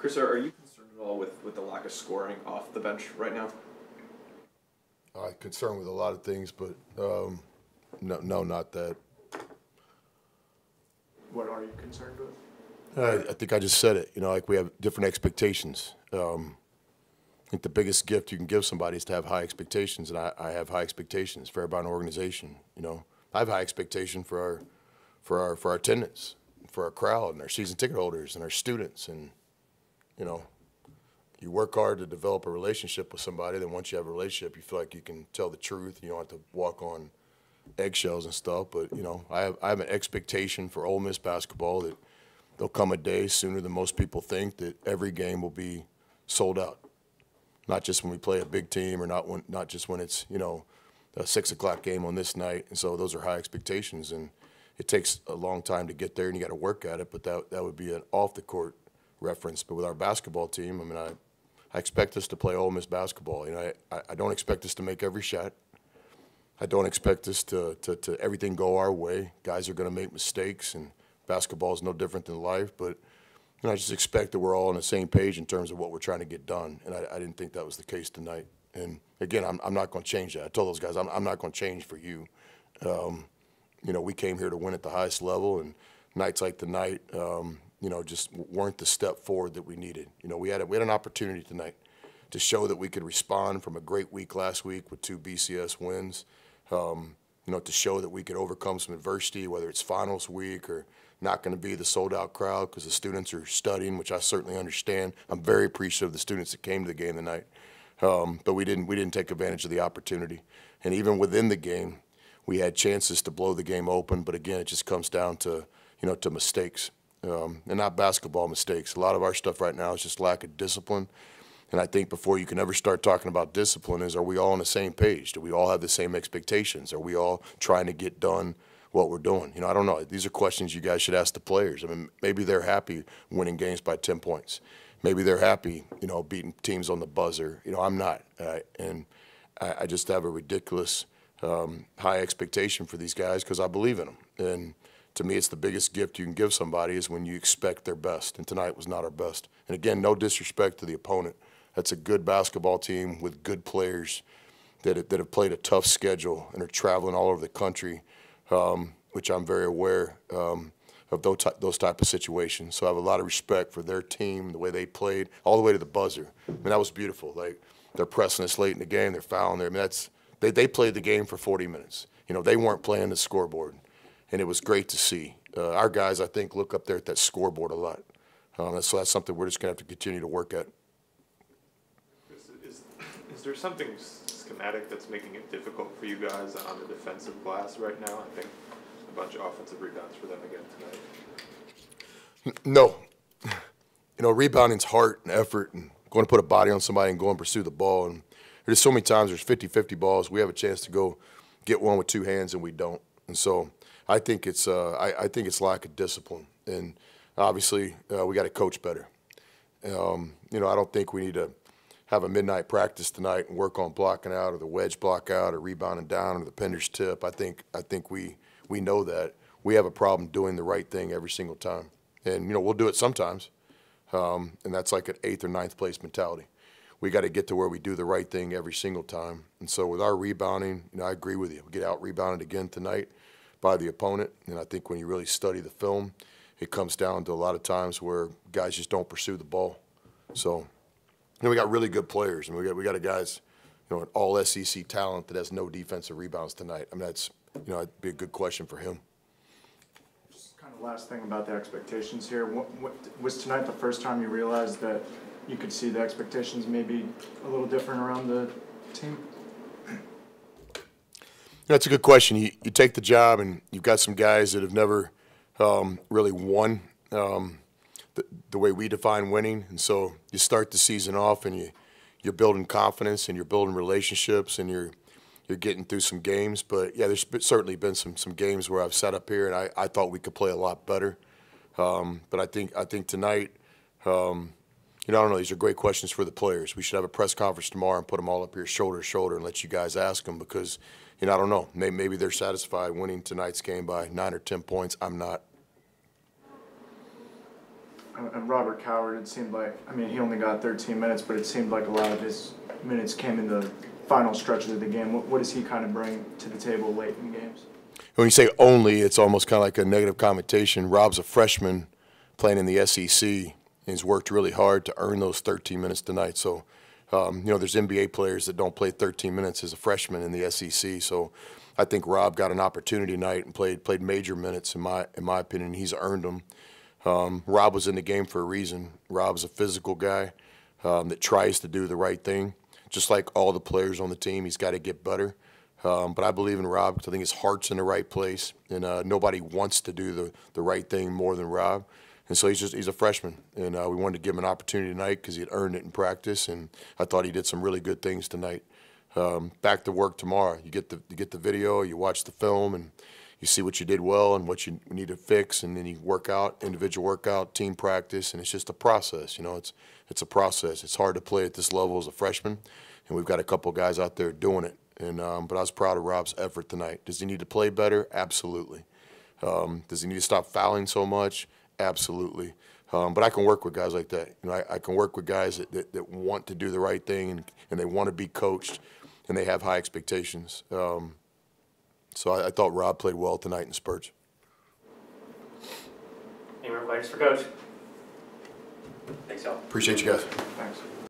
Chris, are you concerned at all with the lack of scoring off the bench right now? I'm concerned with a lot of things, but no, not that. What are you concerned with? I think I just said it. Like we have different expectations. I think the biggest gift you can give somebody is to have high expectations, and I have high expectations for everybody in an organization. I have high expectation for our attendance, for our crowd, and our season ticket holders, and our students, and you work hard to develop a relationship with somebody. Then once you have a relationship, you feel like you can tell the truth. You don't have to walk on eggshells and stuff. But I have an expectation for Ole Miss basketball that there'll come a day sooner than most people think that every game will be sold out. Not just when we play a big team, or not just when it's a 6 o'clock game on this night. And so those are high expectations, and it takes a long time to get there, and you got to work at it. But that would be an off the court reference. But with our basketball team, I expect us to play Ole Miss basketball. I don't expect us to make every shot. I don't expect us to everything go our way. Guys are going to make mistakes, and basketball is no different than life. But I just expect that we're all on the same page in terms of what we're trying to get done. And I didn't think that was the case tonight. And again, I'm not going to change that. I told those guys I'm not going to change for you. We came here to win at the highest level, and nights like tonight, just weren't the step forward that we needed. We had an opportunity tonight to show that we could respond from a great week last week with 2 BCS wins. To show that we could overcome some adversity, whether it's finals week or not going to be the sold-out crowd because the students are studying, which I certainly understand. I'm very appreciative of the students that came to the game tonight, but we didn't take advantage of the opportunity. And even within the game, we had chances to blow the game open, but again, it just comes down to to mistakes, and not basketball mistakes. A lot of our stuff right now is just lack of discipline. And I think before you can ever start talking about discipline are we all on the same page? Do we all have the same expectations? Are we all trying to get done what we're doing? I don't know. These are questions you guys should ask the players. Maybe they're happy winning games by 10 points. Maybe they're happy, beating teams on the buzzer. I'm not. And I just have a ridiculous high expectation for these guys because I believe in them. And to me, it's the biggest gift you can give somebody is when you expect their best. And tonight was not our best. And again, no disrespect to the opponent. That's a good basketball team with good players that have played a tough schedule and are traveling all over the country, which I'm very aware of those type of situations. So I have a lot of respect for their team, the way they played, all the way to the buzzer. That was beautiful. Like they're pressing us late in the game, they're fouling there. They played the game for 40 minutes. They weren't playing the scoreboard, and it was great to see. Our guys, I think, look up there at that scoreboard a lot. So that's something we're just going to have to continue to work at. Is there something schematic that's making it difficult for you guys on the defensive glass right now? I think a bunch of offensive rebounds for them again tonight. No. Rebounding's heart and effort and going to put a body on somebody and go and pursue the ball. And there's so many times there's 50-50 balls. We have a chance to go get one with 2 hands, and we don't. And so I think it's lack of discipline. And obviously we got to coach better. I don't think we need to have a midnight practice tonight and work on blocking out or the wedge block out or rebounding down or the Pender's tip. I think we know that. We have a problem doing the right thing every single time. And, we'll do it sometimes, and that's like an 8th or 9th place mentality. We got to get to where we do the right thing every single time. And so with our rebounding, I agree with you. We get out-rebounded again tonight by the opponent, and I think when you really study the film, it comes down to a lot of times where guys just don't pursue the ball. So we got really good players, and we got a guys, an all SEC talent that has no defensive rebounds tonight. That's, that'd be a good question for him. Just kind of last thing about the expectations here. What was tonight the first time you realized that you could see the expectations maybe a little different around the team? That's a good question. You take the job, and you've got some guys that have never really won the way we define winning. And so you start the season off, and you're building confidence, and you're building relationships, and you're getting through some games. But, yeah, there's certainly been some games where I've sat up here, and I thought we could play a lot better. But I think tonight, I don't know. These are great questions for the players. We should have a press conference tomorrow and put them all up here shoulder to shoulder and let you guys ask them because, I don't know. Maybe they're satisfied winning tonight's game by 9 or 10 points. I'm not. and Robert Coward, it seemed like, I mean, he only got 13 minutes, but it seemed like a lot of his minutes came in the final stretches of the game. What does he kind of bring to the table late in games? When you say only, it's almost kind of like a negative connotation. Rob's a freshman playing in the SEC, and he's worked really hard to earn those 13 minutes tonight. So, there's NBA players that don't play 13 minutes as a freshman in the SEC. So, I think Rob got an opportunity tonight and played major minutes in my opinion. He's earned them. Rob was in the game for a reason. Rob's a physical guy that tries to do the right thing. Just like all the players on the team, he's got to get better. But I believe in Rob because I think his heart's in the right place, and nobody wants to do the right thing more than Rob. And so he's a freshman, and we wanted to give him an opportunity tonight because he had earned it in practice, and I thought he did some really good things tonight. Back to work tomorrow. You get the video, you watch the film, and you see what you did well and what you need to fix, and then you work out, individual workout, team practice, and it's just a process. It's a process. It's hard to play at this level as a freshman, and we've got a couple guys out there doing it. And but I was proud of Rob's effort tonight. Does he need to play better? Absolutely. Does he need to stop fouling so much? Absolutely. But I can work with guys like that. I can work with guys that want to do the right thing and they want to be coached and they have high expectations. So I thought Rob played well tonight in Spurge. Any more questions for Coach? Thanks, y'all. Appreciate you guys. Thanks.